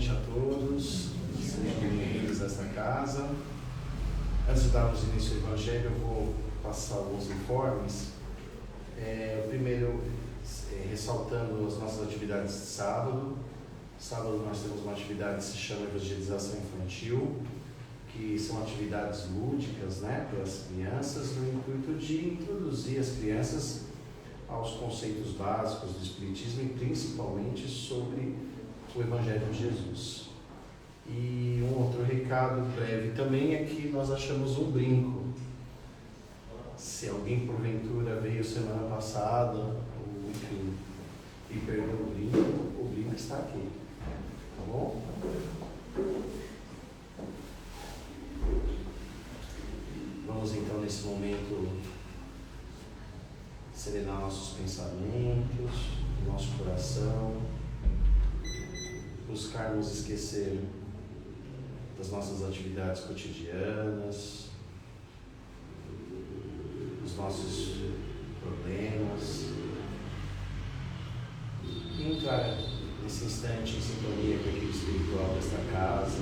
noite a todos, sejam bem-vindos a esta casa. Antes de darmos início ao Evangelho, eu vou passar alguns informes. Primeiro, ressaltando as nossas atividades de sábado. Sábado nós temos uma atividade que se chama Evangelização Infantil, que são atividades lúdicas, para as crianças, no intuito de introduzir as crianças aos conceitos básicos do Espiritismo e principalmente sobre o Evangelho de Jesus. E um outro recado breve também é que nós achamos um brinco. Se alguém porventura veio semana passada, ou enfim, e perdeu o brinco está aqui, tá bom? Vamos então nesse momento serenar nossos pensamentos, nosso coração, buscar nos esquecer das nossas atividades cotidianas, dos nossos problemas, e entrar nesse instante em sintonia com a equipe espiritual desta casa,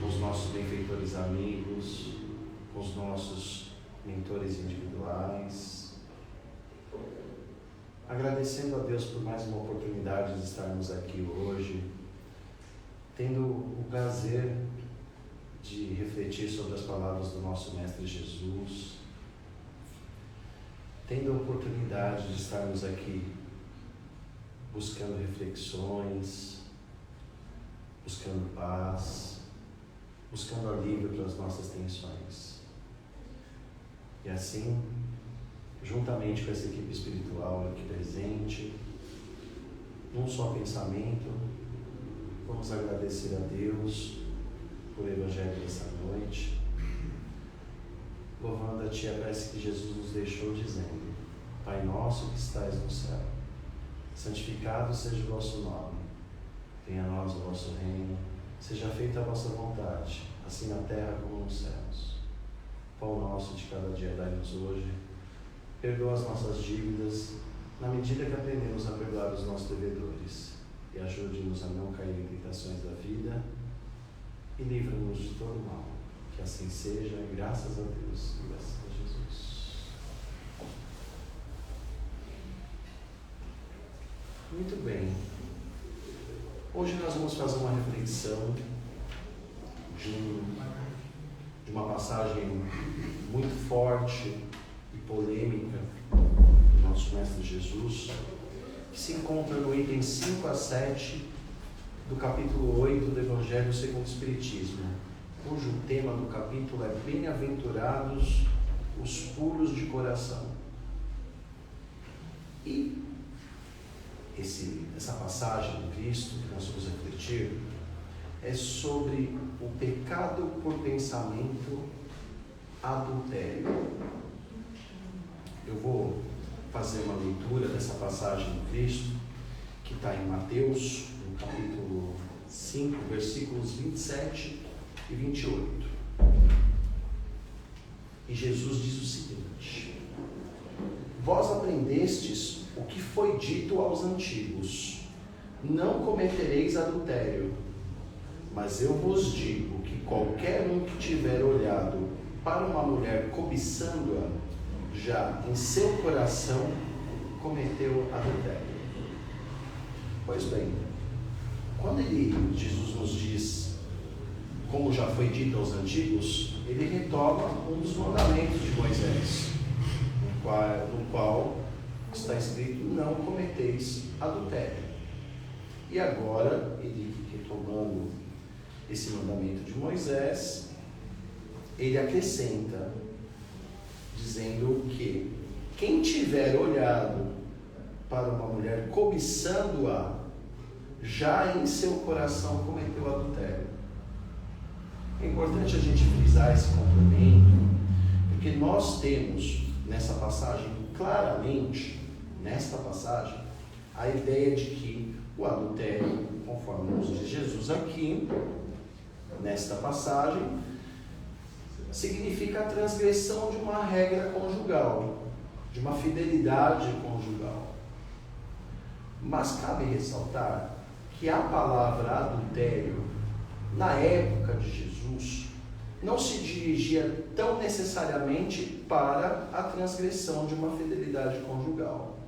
com os nossos benfeitores amigos, com os nossos mentores individuais, agradecendo a Deus por mais uma oportunidade de estarmos aqui hoje, tendo o prazer de refletir sobre as palavras do nosso Mestre Jesus, tendo a oportunidade de estarmos aqui buscando reflexões, buscando paz, buscando alívio para as nossas tensões. E assim, juntamente com essa equipe espiritual aqui presente, num só pensamento, vamos agradecer a Deus por Evangelho dessa noite, louvando a Ti a prece que Jesus nos deixou dizendo: Pai nosso que estais no céu, santificado seja o vosso nome, venha a nós o vosso reino, seja feita a vossa vontade, assim na terra como nos céus. Pão nosso de cada dia dai-nos hoje, perdoa as nossas dívidas, na medida que aprendemos a perdoar os nossos devedores, e ajude-nos a não cair em tentações da vida, e livra-nos de todo mal. Que assim seja, e graças a Deus, e graças a Jesus. Muito bem. Hoje nós vamos fazer uma reflexão de uma passagem muito forte e polêmica do nosso Mestre Jesus, que se encontra no item 5 a 7 do capítulo 8 do Evangelho segundo o Espiritismo, cujo tema do capítulo é Bem-aventurados os puros de coração. E essa passagem do Cristo que nós vamos refletir é sobre o pecado por pensamento adultério. Eu vou fazer uma leitura dessa passagem do Cristo, que está em Mateus, no capítulo 5, versículos 27 e 28. E Jesus diz o seguinte: Vós aprendestes o que foi dito aos antigos: não cometereis adultério. Mas eu vos digo que qualquer um que tiver olhado para uma mulher cobiçando-a, já em seu coração cometeu adultério. Pois bem, quando Jesus nos diz, como já foi dito aos antigos, ele retoma um dos mandamentos de Moisés, no qual está escrito: não cometeis adultério. E agora, ele retomando esse mandamento de Moisés, ele acrescenta, dizendo que quem tiver olhado para uma mulher cobiçando-a, já em seu coração cometeu adultério. É importante a gente frisar esse complemento, porque nós temos nessa passagem, claramente, nesta passagem, a ideia de que o adultério, conforme nos diz Jesus aqui, nesta passagem, significa a transgressão de uma regra conjugal, de uma fidelidade conjugal. Mas cabe ressaltar que a palavra adultério, na época de Jesus, não se dirigia tão necessariamente para a transgressão de uma fidelidade conjugal.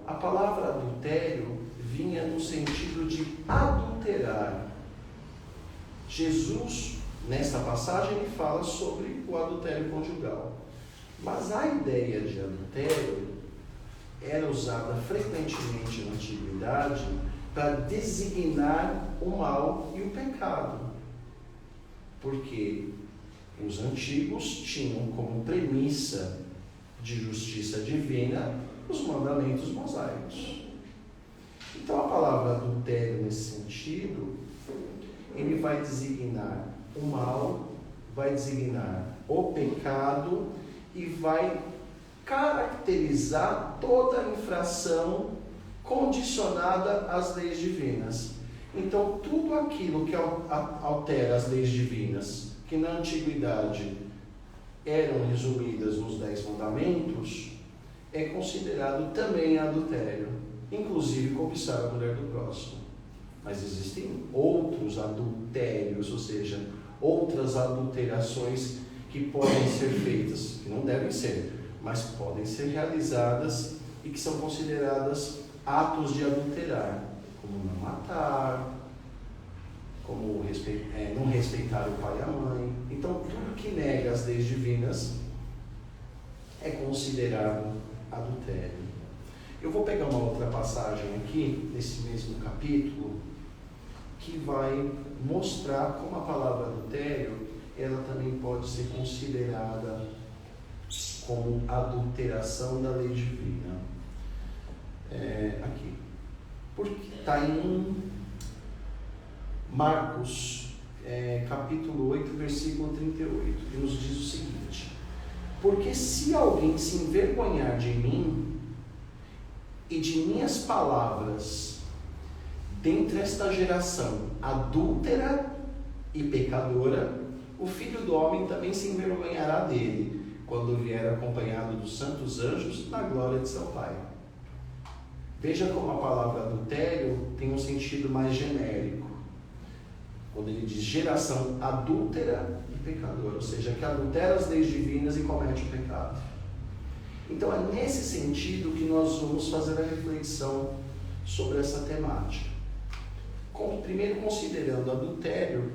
A palavra adultério vinha no sentido de adulterar. Jesus, nesta passagem, ele fala sobre o adultério conjugal. Mas a ideia de adultério era usada frequentemente na antiguidade para designar o mal e o pecado. Porque os antigos tinham como premissa de justiça divina os mandamentos mosaicos. Então a palavra adultério nesse sentido, ele vai designar o mal, vai designar o pecado e vai caracterizar toda a infração condicionada às leis divinas. Então, tudo aquilo que altera as leis divinas, que na antiguidade eram resumidas nos 10 mandamentos, é considerado também adultério, inclusive cobiçar a mulher do próximo. Mas existem outros adultérios, ou seja, outras adulterações que podem ser feitas, que não devem ser, mas podem ser realizadas e que são consideradas atos de adulterar, como não matar, como não respeitar o pai e a mãe. Então, tudo que nega as leis divinas é considerado adultério. Eu vou pegar uma outra passagem aqui, nesse mesmo capítulo, que vai mostrar como a palavra adultério, ela também pode ser considerada como adulteração da lei divina. Aqui. Porque está em Marcos, capítulo 8, versículo 38, que nos diz o seguinte: porque se alguém se envergonhar de mim e de minhas palavras dentre esta geração adúltera e pecadora, o Filho do Homem também se envergonhará dele, quando vier acompanhado dos santos anjos na glória de seu Pai. Veja como a palavra adultério tem um sentido mais genérico. Quando ele diz geração adúltera e pecadora, ou seja, que adultera as leis divinas e comete o pecado. Então é nesse sentido que nós vamos fazer a reflexão sobre essa temática. Primeiro considerando adultério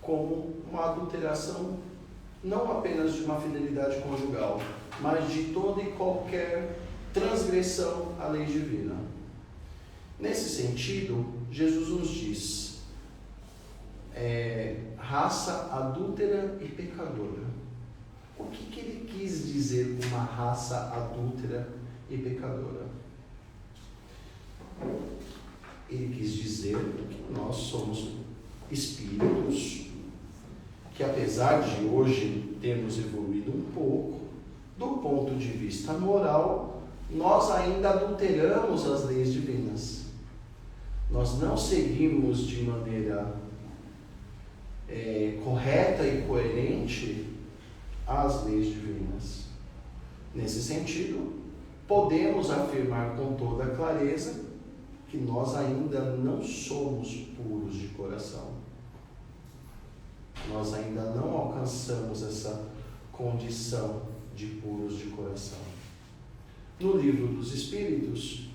como uma adulteração não apenas de uma fidelidade conjugal, mas de toda e qualquer transgressão à lei divina. Nesse sentido, Jesus nos diz, raça adúltera e pecadora. O que ele quis dizer com uma raça adúltera e pecadora? Ele quis dizer que nós somos espíritos que, apesar de hoje termos evoluído um pouco, do ponto de vista moral, nós ainda adulteramos as leis divinas. Nós não seguimos de maneira correta e coerente as leis divinas. Nesse sentido, podemos afirmar com toda clareza que nós ainda não somos puros de coração. Nós ainda não alcançamos essa condição de puros de coração. No Livro dos Espíritos,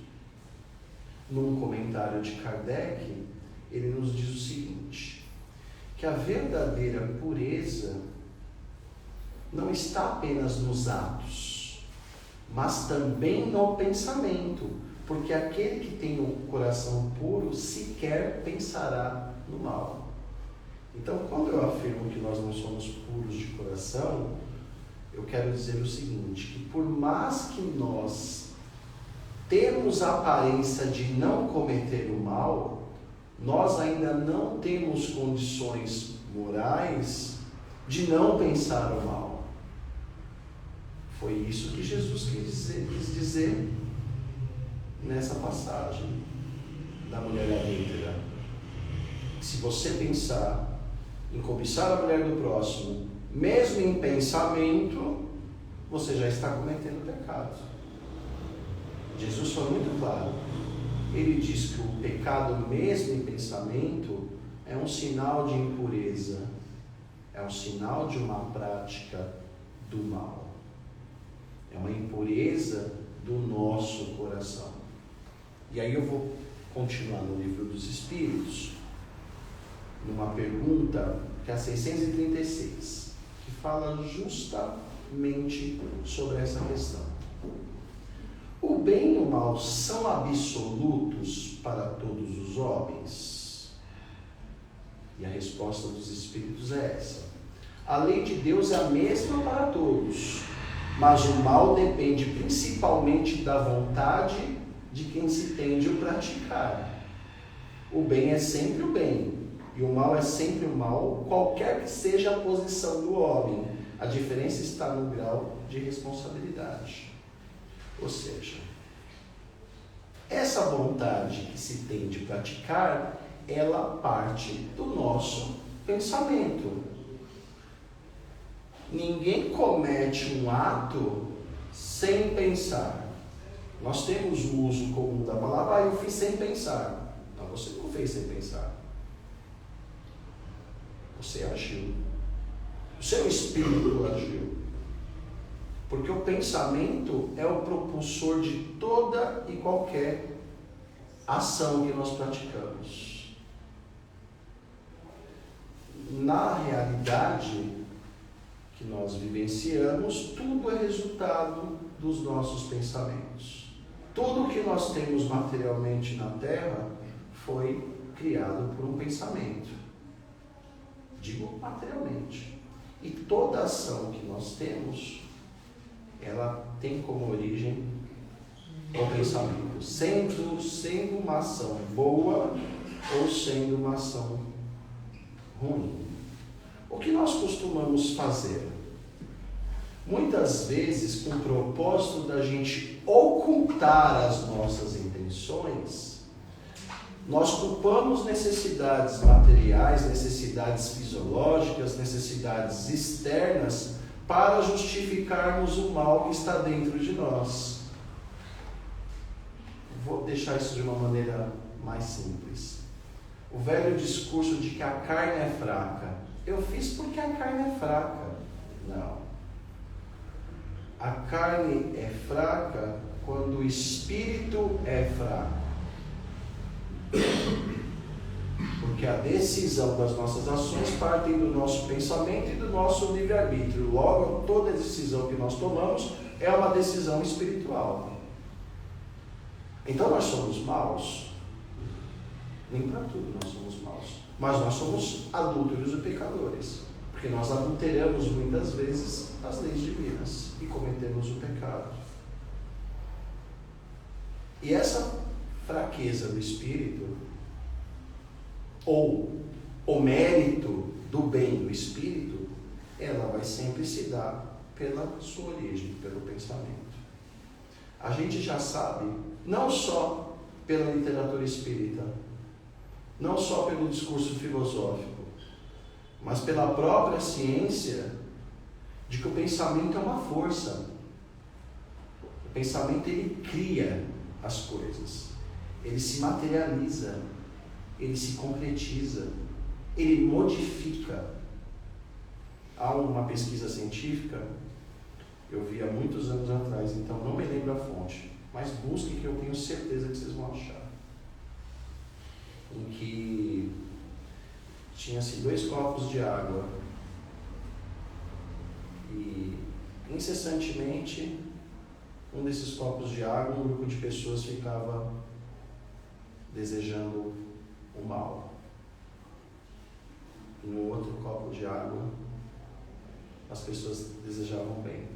num comentário de Kardec, ele nos diz o seguinte, que a verdadeira pureza não está apenas nos atos, mas também no pensamento, porque aquele que tem um coração puro sequer pensará no mal. Então, quando eu afirmo que nós não somos puros de coração, eu quero dizer o seguinte, que por mais que nós temos a aparência de não cometer o mal, nós ainda não temos condições morais de não pensar o mal. Foi isso que Jesus quis dizer nessa passagem da mulher adúltera. Se você pensar em cobiçar a mulher do próximo, mesmo em pensamento, você já está cometendo pecado. Jesus foi muito claro. ele diz que o pecado mesmo em pensamento é um sinal de impureza, é um sinal de uma prática do mal. É uma impureza do nosso coração. E aí eu vou continuar no Livro dos Espíritos, numa pergunta que é a 636, que fala justamente sobre essa questão. O bem e o mal são absolutos para todos os homens? E a resposta dos Espíritos é essa. A lei de Deus é a mesma para todos, mas o mal depende principalmente da vontade de quem se tende a praticar. O bem é sempre o bem, e o mal é sempre o mal, qualquer que seja a posição do homem. A diferença está no grau de responsabilidade. Ou seja, essa vontade que se tende a praticar, ela parte do nosso pensamento. Ninguém comete um ato sem pensar. Nós temos o uso comum da palavra, eu fiz sem pensar. Não, você não fez sem pensar. Você agiu. O seu espírito agiu. Porque o pensamento é o propulsor de toda e qualquer ação que nós praticamos. Na realidade que nós vivenciamos, tudo é resultado dos nossos pensamentos. Tudo que nós temos materialmente na Terra foi criado por um pensamento. Digo materialmente. E toda ação que nós temos, ela tem como origem o pensamento, sendo uma ação boa ou sendo uma ação ruim. O que nós costumamos fazer? Muitas vezes, com o propósito da gente ocultar as nossas intenções, nós culpamos necessidades materiais, necessidades fisiológicas, necessidades externas, para justificarmos o mal que está dentro de nós. Vou deixar isso de uma maneira mais simples. O velho discurso de que a carne é fraca. Eu fiz porque a carne é fraca. Não. A carne é fraca quando o espírito é fraco. Porque a decisão das nossas ações partem do nosso pensamento e do nosso livre-arbítrio. Logo, toda decisão que nós tomamos é uma decisão espiritual. Então nós somos maus? Nem para tudo nós somos maus. Mas nós somos adúlteros e pecadores. Porque nós adulteramos muitas vezes as leis divinas e cometemos o pecado. E essa fraqueza do espírito, ou o mérito do bem do espírito, ela vai sempre se dar pela sua origem, pelo pensamento. A gente já sabe, não só pela literatura espírita, não só pelo discurso filosófico, mas pela própria ciência, de que o pensamento é uma força. O pensamento, ele cria as coisas, ele se materializa, ele se concretiza, ele modifica. Há uma pesquisa científica, eu vi há muitos anos atrás, então não me lembro a fonte, mas busquem que eu tenho certeza que vocês vão achar. Em que tinha-se 2 copos de água e incessantemente um desses copos de água, um grupo de pessoas ficava desejando o mal. E no outro copo de água, as pessoas desejavam o bem.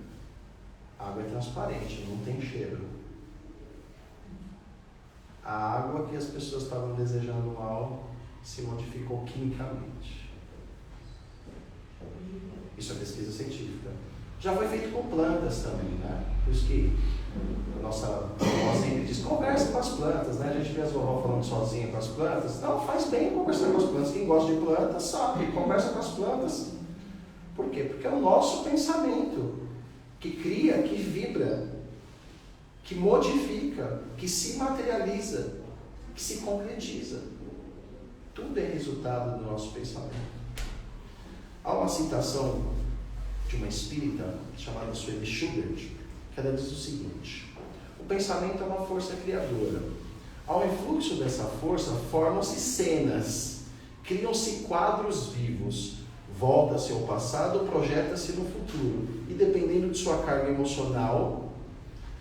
A água é transparente, não tem cheiro. A água que as pessoas estavam desejando o mal se modificou quimicamente. Isso é pesquisa científica. Já foi feito com plantas também, né? Por isso que a nossa avó sempre diz, conversa com as plantas, né? A gente vê as vovó falando sozinha com as plantas. Não, faz bem conversar com as plantas. Quem gosta de plantas sabe, conversa com as plantas. Por quê? Porque é o nosso pensamento que cria, que vibra, que modifica, que se materializa. que se concretiza. Tudo é resultado do nosso pensamento. Há uma citação de uma espírita chamada Sueli Schubert, que ela diz o seguinte: o pensamento é uma força criadora. Ao influxo dessa força, formam-se cenas, criam-se quadros vivos, volta-se ao passado, projeta-se no futuro, e dependendo de sua carga emocional,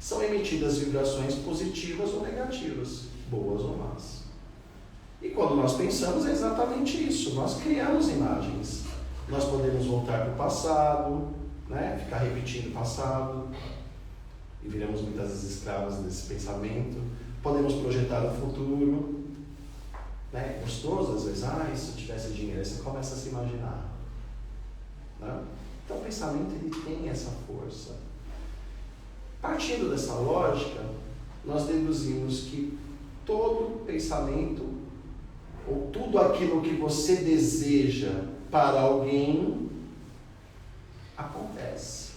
são emitidas vibrações positivas ou negativas, boas ou más. E quando nós pensamos, é exatamente isso. Nós criamos imagens. Nós podemos voltar para o passado, né? Ficar repetindo o passado, e viramos muitas vezes escravos desse pensamento. Podemos projetar o futuro, né? Gostoso, às vezes, se eu tivesse dinheiro, aí você começa a se imaginar, né? Então o pensamento, ele tem essa força. Partindo dessa lógica, nós deduzimos que todo pensamento, ou tudo aquilo que você deseja para alguém, acontece.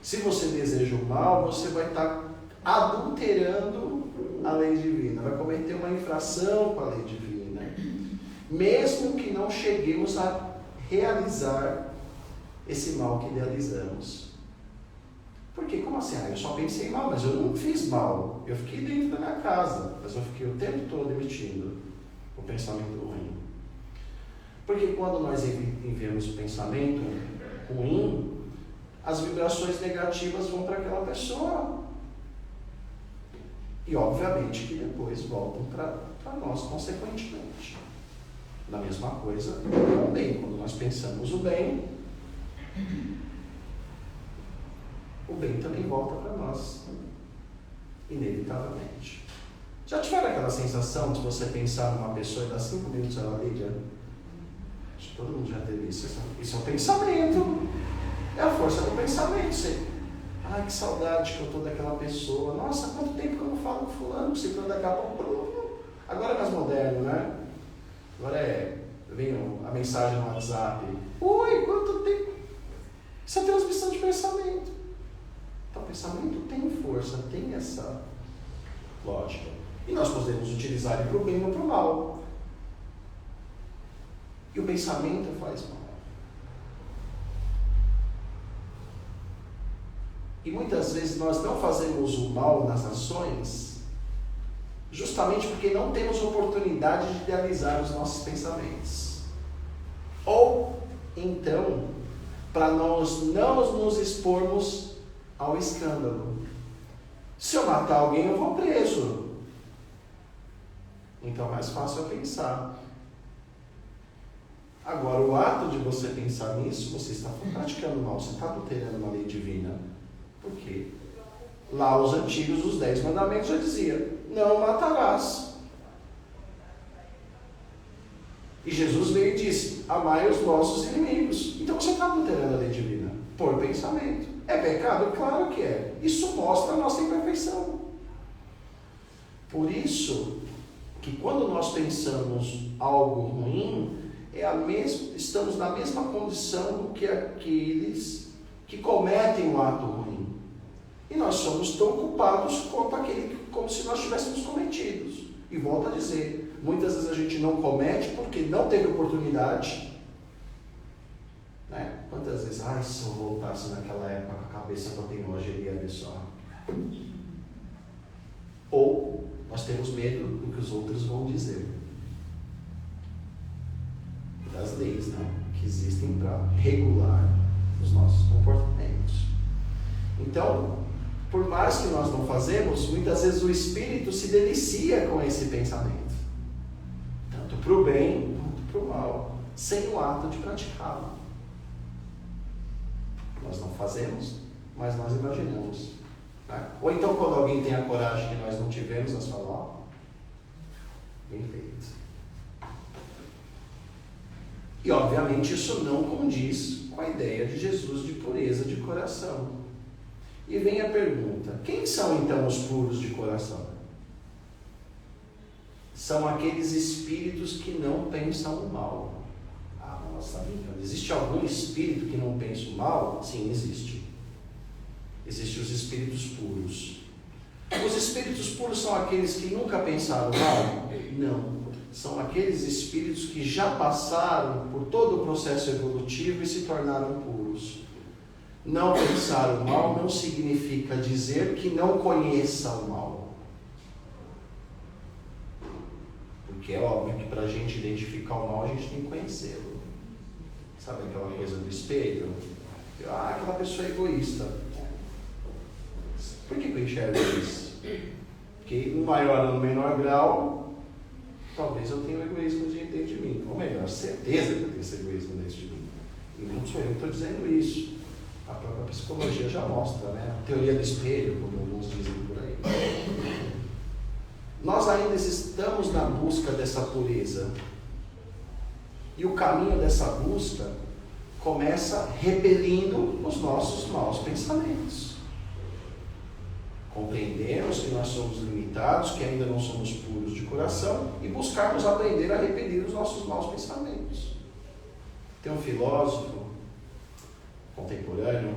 Se você deseja o mal, você vai estar adulterando a lei divina, vai cometer uma infração com a lei divina, mesmo que não cheguemos a realizar esse mal que idealizamos. Porque, como assim? Eu só pensei mal, mas eu não fiz mal. Eu fiquei dentro da minha casa, mas eu fiquei o tempo todo emitindo o pensamento ruim. Porque quando nós enviamos o pensamento ruim, as vibrações negativas vão para aquela pessoa. E obviamente que depois voltam para nós consequentemente. Da mesma coisa com o bem. Quando nós pensamos o bem também volta para nós, inevitavelmente. Já tiveram aquela sensação de você pensar numa pessoa e dar 5 minutos ela liga? Acho que todo mundo já teve isso. Isso é um pensamento. É a força do pensamento. Ai, que saudade que eu estou daquela pessoa. Nossa, quanto tempo que eu não falo com fulano, ciclano, daqui a pouco. Agora é mais moderno, né? Agora vem a mensagem no WhatsApp. Oi, quanto tempo? Isso é transmissão de pensamento. Então o pensamento tem força, tem essa lógica. E nós podemos utilizar ele para o bem ou para o mal. E o pensamento faz mal. E muitas vezes nós não fazemos o mal nas ações justamente porque não temos oportunidade de idealizar os nossos pensamentos. Ou, então, para nós não nos expormos ao escândalo. Se eu matar alguém, eu vou preso. Então é mais fácil eu pensar. Agora, o ato de você pensar nisso, você está praticando mal, você está adulterando uma lei divina. Por quê? Lá os antigos, os 10 mandamentos já diziam: não matarás. E Jesus veio e disse: amai os vossos inimigos. Então você está adulterando a lei divina por pensamento. É pecado? Claro que é. Isso mostra a nossa imperfeição. Por isso que quando nós pensamos algo ruim, estamos na mesma condição do que aqueles que cometem um ato ruim. E nós somos tão culpados como se nós tivéssemos cometidos. E volto a dizer, muitas vezes a gente não comete porque não teve oportunidade. Né? Quantas vezes, se eu voltasse naquela época com a cabeça que eu tenho hoje, eu ia ver só. Ou nós temos medo do que os outros vão dizer. Das leis, né? Que existem para regular os nossos comportamentos. Então, por mais que nós não fazemos, muitas vezes o espírito se delicia com esse pensamento. Tanto para o bem, quanto para o mal. Sem o ato de praticá-lo. Nós não fazemos, mas nós imaginamos. Né? Ou então, quando alguém tem a coragem que nós não tivemos, nós falamos: bem feito. E, obviamente, isso não condiz com a ideia de Jesus de pureza de coração. E vem a pergunta: quem são então os puros de coração? São aqueles espíritos que não pensam o mal. Nossa, brincando. Existe algum espírito que não pensa o mal? Sim, existe. Existem os espíritos puros. Os espíritos puros são aqueles que nunca pensaram mal? Não. São aqueles espíritos que já passaram por todo o processo evolutivo e se tornaram puros. Não pensar o mal não significa dizer que não conheça o mal. Porque é óbvio que para a gente identificar o mal, a gente tem que conhecê-lo. Sabe aquela coisa do espelho? Aquela pessoa é egoísta. Por que eu enxergo isso? Porque no maior ou no menor grau, talvez eu tenha um egoísmo dentro de mim. Ou melhor, certeza que eu tenho esse egoísmo dentro de mim. E não sou eu que estou dizendo isso. A própria psicologia já mostra, né? A teoria do espelho, como alguns dizem por aí. Nós ainda estamos na busca dessa pureza. E o caminho dessa busca começa repelindo os nossos maus pensamentos. Compreendemos que nós somos limitados, que ainda não somos puros de coração, e buscarmos aprender a repelir os nossos maus pensamentos. Tem um filósofo contemporâneo,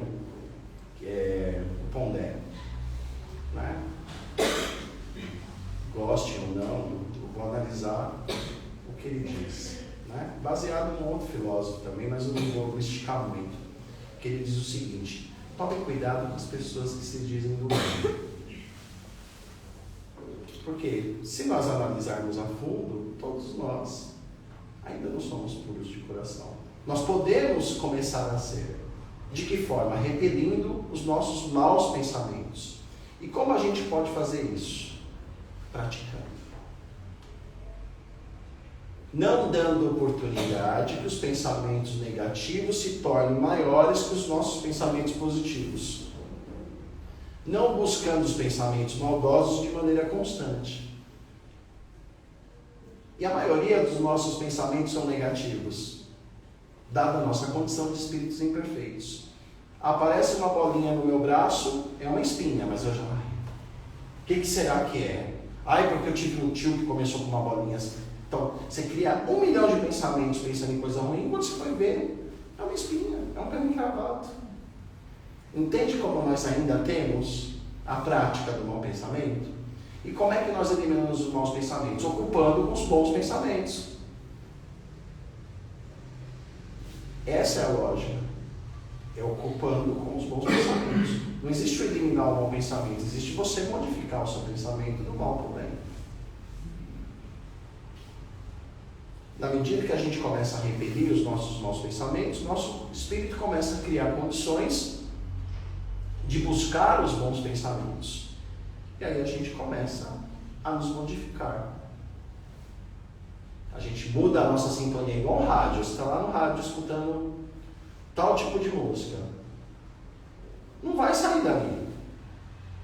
que é o Pondé, né? Goste ou não, eu vou analisar o que ele diz, né? Baseado em um outro filósofo também, mas eu não vou esticar muito. Que ele diz o seguinte: tome cuidado com as pessoas que se dizem do bem. Porque se nós analisarmos a fundo, todos nós ainda não somos puros de coração. Nós podemos começar a ser. De que forma? Repelindo os nossos maus pensamentos. E como a gente pode fazer isso? Praticando. Não dando oportunidade que os pensamentos negativos se tornem maiores que os nossos pensamentos positivos. Não buscando os pensamentos maldosos de maneira constante. E a maioria dos nossos pensamentos são negativos, dada a nossa condição de espíritos imperfeitos. Aparece uma bolinha no meu braço, é uma espinha, mas eu já... O que será que é? Porque eu tive um tio que começou com uma bolinha assim. Então, você cria 1 milhão de pensamentos pensando em coisa ruim, quando você vai ver, é uma espinha, é um pé encravado. Entende como nós ainda temos a prática do mau pensamento? E como é que nós eliminamos os maus pensamentos? Ocupando os bons pensamentos. Essa é a lógica. É ocupando com os bons pensamentos. Não existe eliminar o mau pensamento, existe você modificar o seu pensamento do mal para o bem. Na medida que a gente começa a repelir os nossos maus pensamentos, nosso espírito começa a criar condições de buscar os bons pensamentos. E aí a gente começa a nos modificar. A gente muda a nossa sintonia, igual o rádio. Você está lá no rádio escutando tal tipo de música. Não vai sair dali.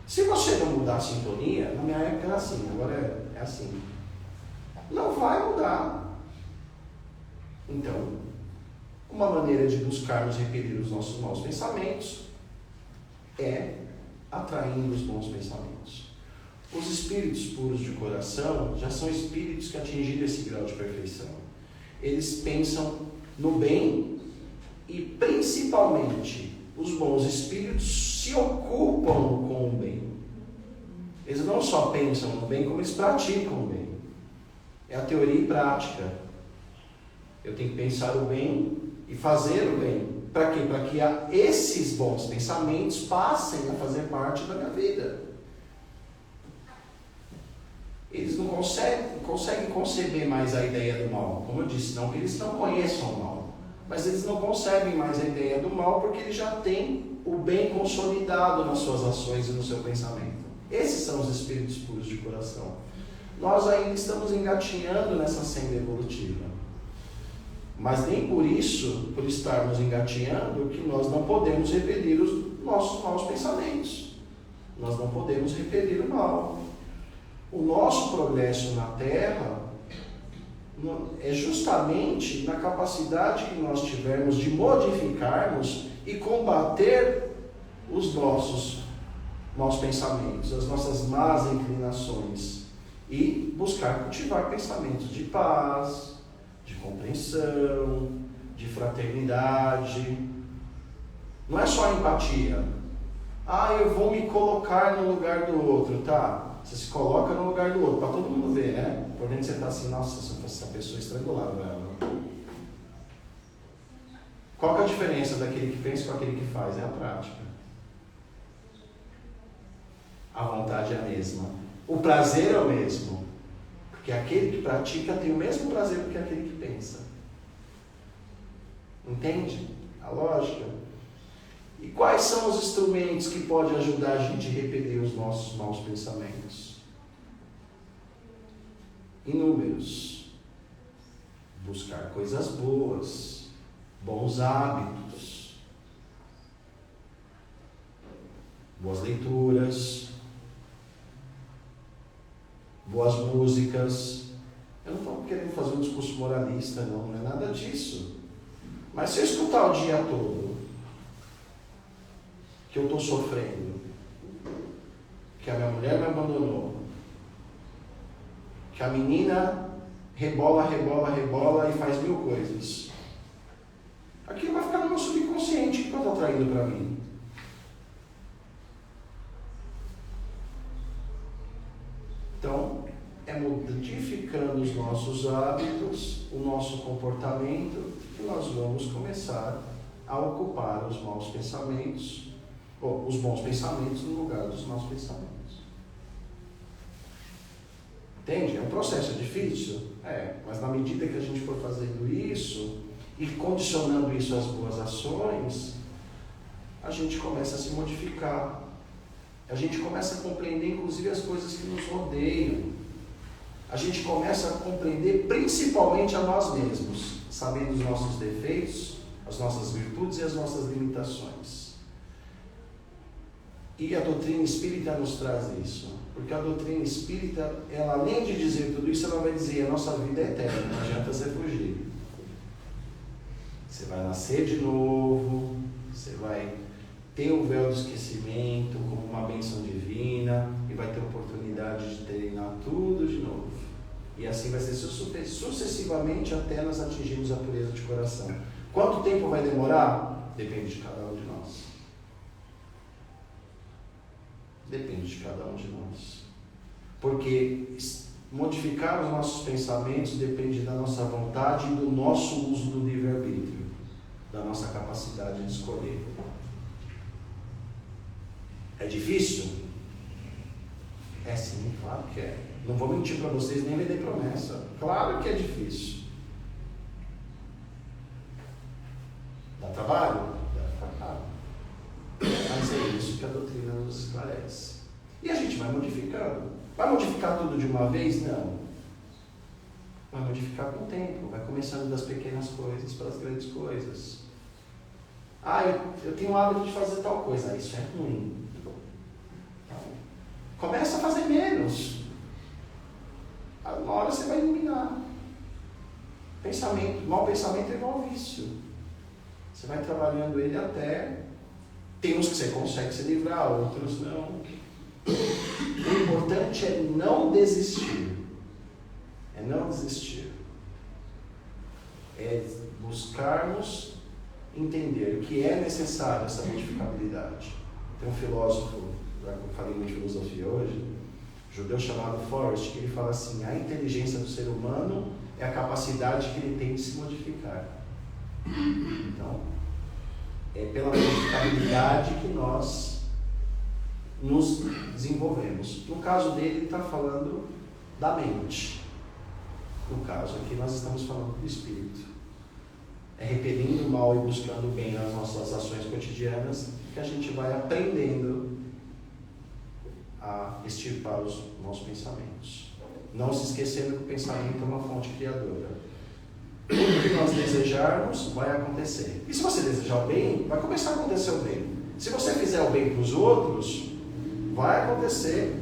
Se você não mudar a sintonia, na minha época era assim, agora é assim. Não vai mudar. Então, uma maneira de buscarmos repelir os nossos maus pensamentos é atraindo os bons pensamentos. Os espíritos puros de coração já são espíritos que atingiram esse grau de perfeição. Eles pensam no bem e, principalmente, os bons espíritos se ocupam com o bem. Eles não só pensam no bem, como eles praticam o bem. É a teoria e prática. Eu tenho que pensar o bem e fazer o bem. Para quê? Para que esses bons pensamentos passem a fazer parte da minha vida. Eles não conseguem conceber mais a ideia do mal. Como eu disse, não que eles não conheçam o mal. Mas eles não concebem mais a ideia do mal porque eles já têm o bem consolidado nas suas ações e no seu pensamento. Esses são os espíritos puros de coração. Nós ainda estamos engatinhando nessa senda evolutiva. Mas nem por isso, por estarmos engatinhando, que nós não podemos repelir os nossos maus pensamentos. Nós não podemos repelir o mal. O nosso progresso na Terra é justamente na capacidade que nós tivermos de modificarmos e combater os nossos maus pensamentos, as nossas más inclinações e buscar cultivar pensamentos de paz, de compreensão, de fraternidade. Não é só empatia. eu vou me colocar no lugar do outro, tá? Você se coloca no lugar do outro, para todo mundo ver, né? Por dentro você está assim, nossa, se eu fosse essa pessoa, estrangulava ela. Qual que é a diferença daquele que pensa com aquele que faz? É a prática. A vontade é a mesma. O prazer é o mesmo. Porque aquele que pratica tem o mesmo prazer do que aquele que pensa. Entende a lógica? E quais são os instrumentos que podem ajudar a gente a repelir os nossos maus pensamentos? Inúmeros. Buscar coisas boas, bons hábitos, boas leituras, boas músicas. Eu não estou querendo fazer um discurso moralista, não é nada disso. Mas se eu escutar o dia todo que eu estou sofrendo, que a minha mulher me abandonou, que a menina rebola e faz 1000 coisas, aquilo vai ficar no meu subconsciente. O que eu estou traindo para mim? Então, é modificando os nossos hábitos, o nosso comportamento, que nós vamos começar a ocupar os maus pensamentos, ou os bons pensamentos no lugar dos maus pensamentos. Entende? É um processo difícil? Mas na medida que a gente for fazendo isso e condicionando isso às boas ações, a gente começa a se modificar. A gente começa a compreender inclusive as coisas que nos rodeiam. A gente começa a compreender principalmente a nós mesmos, sabendo os nossos defeitos, as nossas virtudes e as nossas limitações. E a doutrina espírita nos traz isso. Porque a doutrina espírita, ela além de dizer tudo isso, ela vai dizer: a nossa vida é eterna, não adianta você fugir. Você vai nascer de novo, você vai ter o véu do esquecimento como uma bênção divina e vai ter oportunidade de treinar tudo de novo. E assim vai ser sucessivamente até nós atingirmos a pureza de coração. Quanto tempo vai demorar? Depende de cada um de nós. Depende de cada um de nós. Porque modificar os nossos pensamentos depende da nossa vontade e do nosso uso do livre-arbítrio, da nossa capacidade de escolher. É difícil? É sim, claro que é. Não vou mentir para vocês nem vender promessa. Claro que é difícil. Dá trabalho? Dá trabalho. Mas é isso que a doutrina nos esclarece. E a gente vai modificando. Vai modificar tudo de uma vez? Não. Vai modificar com o tempo. Vai começando das pequenas coisas para as grandes coisas. Eu tenho o hábito de fazer tal coisa. Isso é ruim. Então, começa a fazer menos. Uma hora você vai eliminar. Mau pensamento é igual ao vício. Você vai trabalhando ele até... Tem uns que você consegue se livrar, outros não. O importante é não desistir. É não desistir. É buscarmos entender que é necessário essa modificabilidade. Tem um filósofo, já que eu falei muito de filosofia hoje, judeu chamado Forrest, que ele fala assim: a inteligência do ser humano é a capacidade que ele tem de se modificar. Então, é pela modificabilidade que nós nos desenvolvemos. No caso dele, ele está falando da mente. No caso aqui, nós estamos falando do espírito. É repelindo o mal e buscando o bem nas nossas ações cotidianas que a gente vai aprendendo a extirpar os maus pensamentos. Não se esquecendo que o pensamento é uma fonte criadora. Tudo que nós desejarmos vai acontecer. E se você desejar o bem, vai começar a acontecer o bem. Se você fizer o bem para os outros, vai acontecer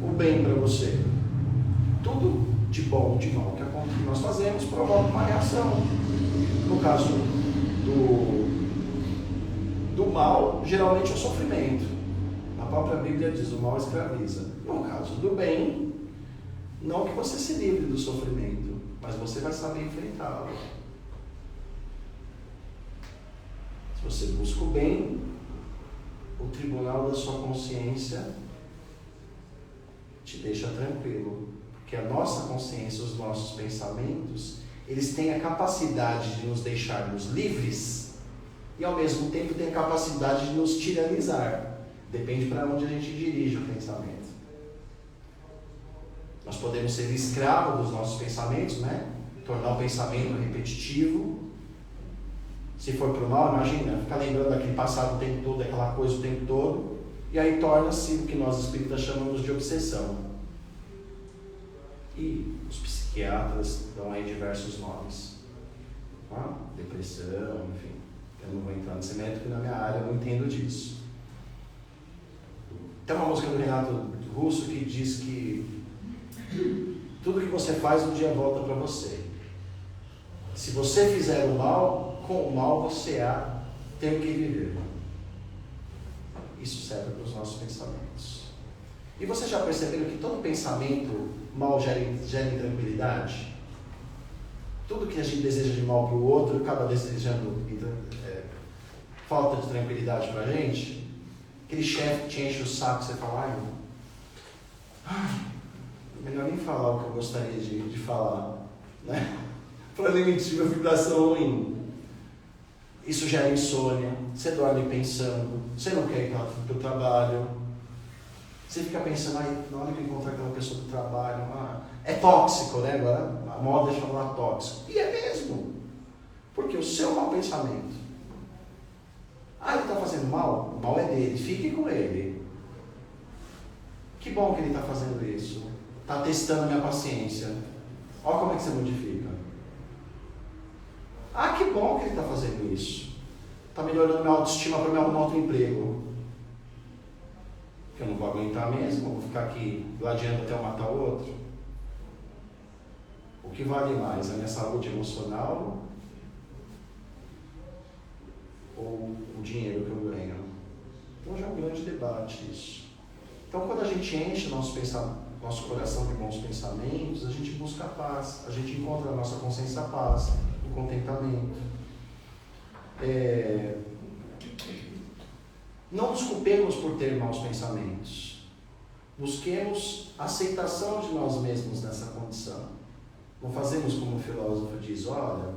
o bem para você. Tudo de bom, de mal que nós fazemos provoca uma reação. No caso do mal, geralmente é o sofrimento. A própria Bíblia diz: o mal escraviza. No caso do bem, não que você se livre do sofrimento, mas você vai saber enfrentá-lo. Se você busca o bem, o tribunal da sua consciência te deixa tranquilo, porque a nossa consciência, os nossos pensamentos, eles têm a capacidade de nos deixarmos livres e ao mesmo tempo têm a capacidade de nos tiranizar. Depende para onde a gente dirige o pensamento. Nós podemos ser escravos dos nossos pensamentos, né? Tornar o pensamento repetitivo. Se for para o mal, imagina, ficar lembrando daquele passado o tempo todo, daquela coisa o tempo todo, e aí torna-se o que nós espíritas chamamos de obsessão. E os psiquiatras dão aí diversos nomes. Tá? Depressão, enfim. Eu não vou entrar nesse mérito, porque na minha área eu não entendo disso. Tem uma música do Renato Russo que diz que tudo que você faz um dia volta para você. Se você fizer o mal, com o mal você tem que viver. Isso serve para os nossos pensamentos. E vocês já perceberam que todo pensamento mal gera intranquilidade? Tudo que a gente deseja de mal para o outro acaba desejando falta de tranquilidade para a gente. Aquele chefe que te enche o saco, você fala, melhor nem falar o que eu gostaria de falar, né? Para não emitir uma vibração ruim. Isso gera insônia, você dorme pensando, você não quer ir para o trabalho, você fica pensando, na hora que eu encontrar aquela pessoa do trabalho, é tóxico, né? Agora a moda deixa falar tóxico. E é mesmo, porque o seu mau pensamento, ele está fazendo mal? O mal é dele, fique com ele. Que bom que ele está fazendo isso, está testando a minha paciência. Olha como é que você modifica. Que bom que ele está fazendo isso. Está melhorando minha autoestima para me arrumar outro emprego. Que eu não vou aguentar mesmo, vou ficar aqui gladiando até eu matar o outro. O que vale mais, a minha saúde emocional ou o dinheiro que eu ganho? Hoje é um grande debate isso. Então, quando a gente enche nosso coração de bons pensamentos, a gente busca a paz, a gente encontra a nossa consciência a paz, o contentamento. Não nos culpemos por ter maus pensamentos. Busquemos a aceitação de nós mesmos nessa condição. Não fazemos como o filósofo diz, olha,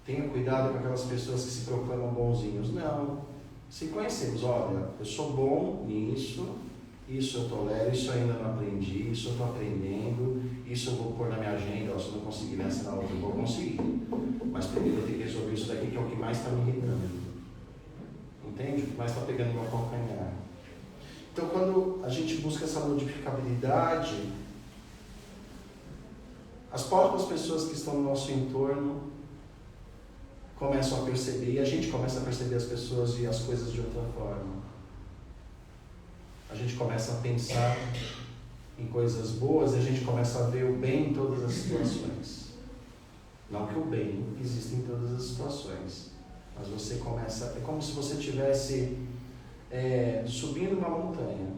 tenha cuidado com aquelas pessoas que se proclamam bonzinhos. Não. Se conhecemos, olha, eu sou bom nisso, isso eu tolero, isso eu ainda não aprendi, isso eu estou aprendendo, isso eu vou pôr na minha agenda, se eu não conseguir nessa na outra, eu vou conseguir. Mas primeiro eu tenho que resolver isso daqui, que é o que mais está me irritando. Entende? O que mais está pegando no meu calcanhar. Então, quando a gente busca essa modificabilidade, as próprias pessoas que estão no nosso entorno começam a perceber, e a gente começa a perceber as pessoas e as coisas de outra forma. A gente começa a pensar em coisas boas e a gente começa a ver o bem em todas as situações. Não que o bem exista em todas as situações, mas você começa, é como se você estivesse subindo uma montanha.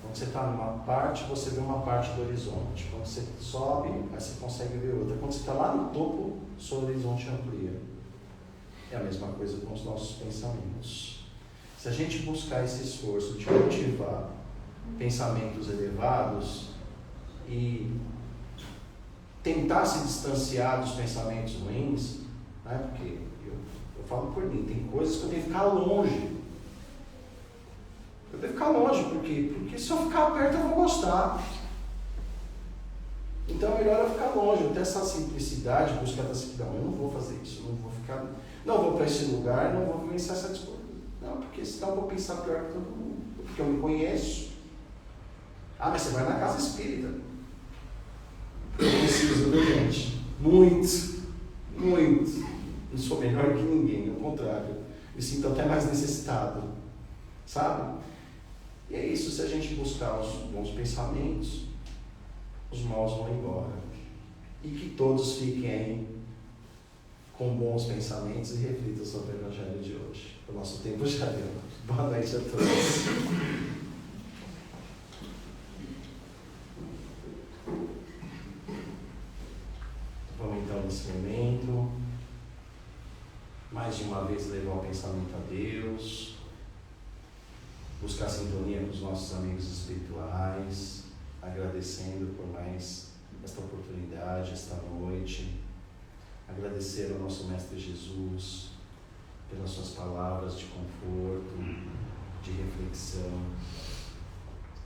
Quando você está numa parte, você vê uma parte do horizonte. Quando você sobe, aí você consegue ver outra. Quando você está lá no topo, o seu horizonte amplia. É a mesma coisa com os nossos pensamentos. Se a gente buscar esse esforço de cultivar pensamentos elevados e tentar se distanciar dos pensamentos ruins, né? Porque eu falo por mim, tem coisas que eu tenho que ficar longe. Eu tenho que ficar longe, porque se eu ficar perto eu vou gostar. Então é melhor eu ficar longe, eu ter essa simplicidade, buscar essa simplicidade. Eu não vou fazer isso, não vou para esse lugar, não vou vivenciar essa discussão. Não, porque senão eu vou pensar pior que todo mundo, porque eu me conheço. Mas você vai na casa espírita. Eu preciso, viu, gente? Muito. Não sou melhor que ninguém, ao contrário. Me sinto até mais necessitado, sabe? E é isso, se a gente buscar os bons pensamentos, os maus vão embora. E que todos fiquem aí com bons pensamentos e reflitam sobre o Evangelho de hoje. O nosso tempo já deu. Boa noite a todos. Vamos então nesse momento, mais de uma vez levar o pensamento a Deus, buscar sintonia com os nossos amigos espirituais, agradecendo por mais esta oportunidade, esta noite, agradecer ao nosso Mestre Jesus pelas suas palavras de conforto, de reflexão,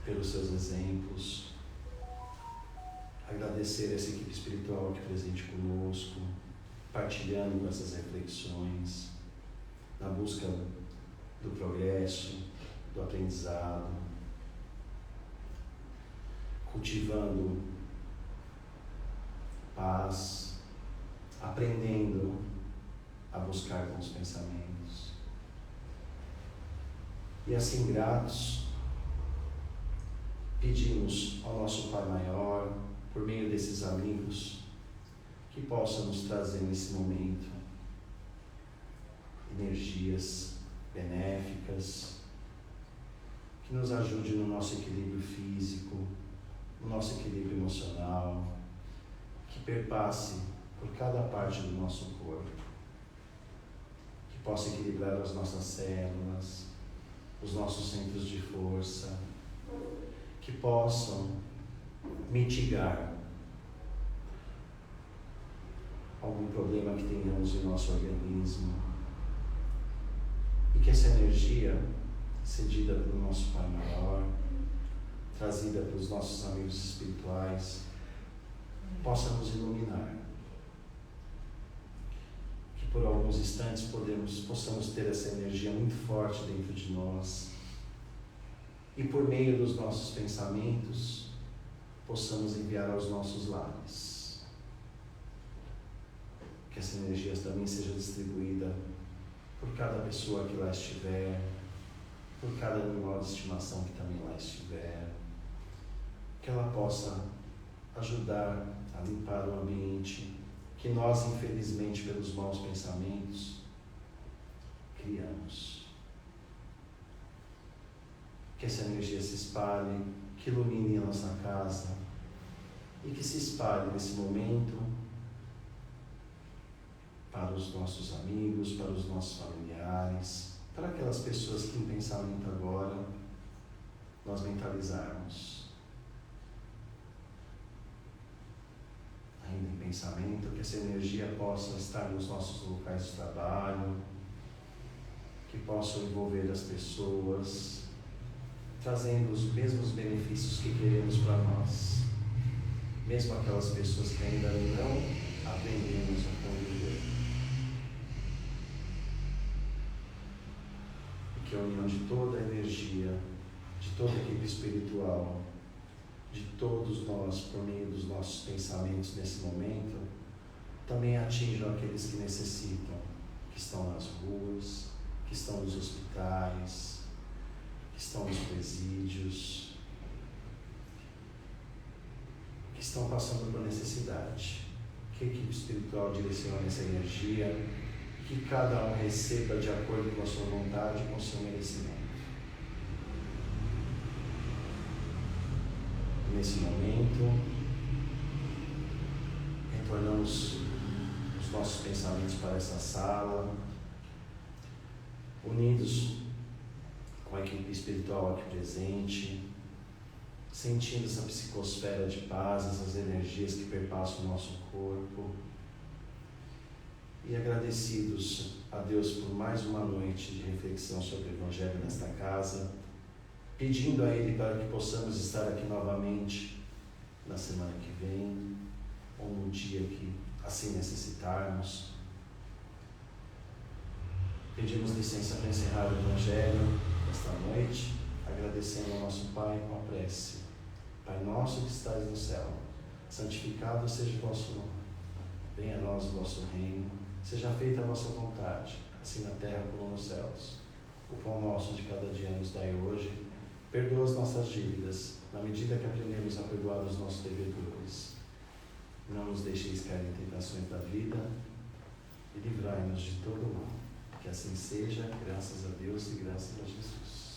pelos seus exemplos, agradecer a essa equipe espiritual aqui presente conosco, partilhando com essas reflexões, na busca do progresso, do aprendizado, cultivando paz, aprendendo a buscar com os pensamentos. E assim, gratos, pedimos ao nosso Pai Maior, por meio desses amigos, que possa nos trazer nesse momento energias benéficas, que nos ajude no nosso equilíbrio físico, no nosso equilíbrio emocional, que perpasse por cada parte do nosso corpo, que possa equilibrar as nossas células, os nossos centros de força, que possam mitigar algum problema que tenhamos em nosso organismo, e que essa energia cedida pelo nosso Pai Maior, trazida pelos nossos amigos espirituais, possa nos iluminar, que por alguns instantes possamos ter essa energia muito forte dentro de nós, e por meio dos nossos pensamentos possamos enviar aos nossos lares, que essa energia também seja distribuída por cada pessoa que lá estiver, por cada animal de estimação que também lá estiver, que ela possa ajudar a limpar o ambiente que nós, infelizmente, pelos maus pensamentos, criamos. Que essa energia se espalhe, que ilumine a nossa casa e que se espalhe nesse momento para os nossos amigos, para os nossos familiares, para aquelas pessoas que em pensamento agora nós mentalizarmos. Ainda em pensamento, que essa energia possa estar nos nossos locais de trabalho, que possam envolver as pessoas, trazendo os mesmos benefícios que queremos para nós, mesmo aquelas pessoas que ainda não aprendemos a conviver. E que a união de toda a energia, de toda a equipe espiritual, de todos nós, por meio dos nossos pensamentos nesse momento, também atinjam aqueles que necessitam, que estão nas ruas, que estão nos hospitais, que estão nos presídios, que estão passando por necessidade. Que a equipe espiritual direcione essa energia, que cada um receba de acordo com a sua vontade e com o seu merecimento. Nesse momento, retornamos os nossos pensamentos para essa sala, unidos com a equipe espiritual aqui presente, sentindo essa psicosfera de paz, essas energias que perpassam o nosso corpo, e agradecidos a Deus por mais uma noite de reflexão sobre o Evangelho nesta casa, pedindo a Ele para que possamos estar aqui novamente na semana que vem, ou no dia que assim necessitarmos. Pedimos licença para encerrar o Evangelho esta noite, agradecendo ao nosso Pai com a prece. Pai nosso que estás no céu, santificado seja o vosso nome. Venha a nós o vosso reino, seja feita a vossa vontade, assim na terra como nos céus. O pão nosso de cada dia nos dai hoje. Perdoa as nossas dívidas, na medida que aprendemos a perdoar os nossos devedores. Não nos deixeis cair em tentações da vida e livrai-nos de todo o mal. Que assim seja, graças a Deus e graças a Jesus.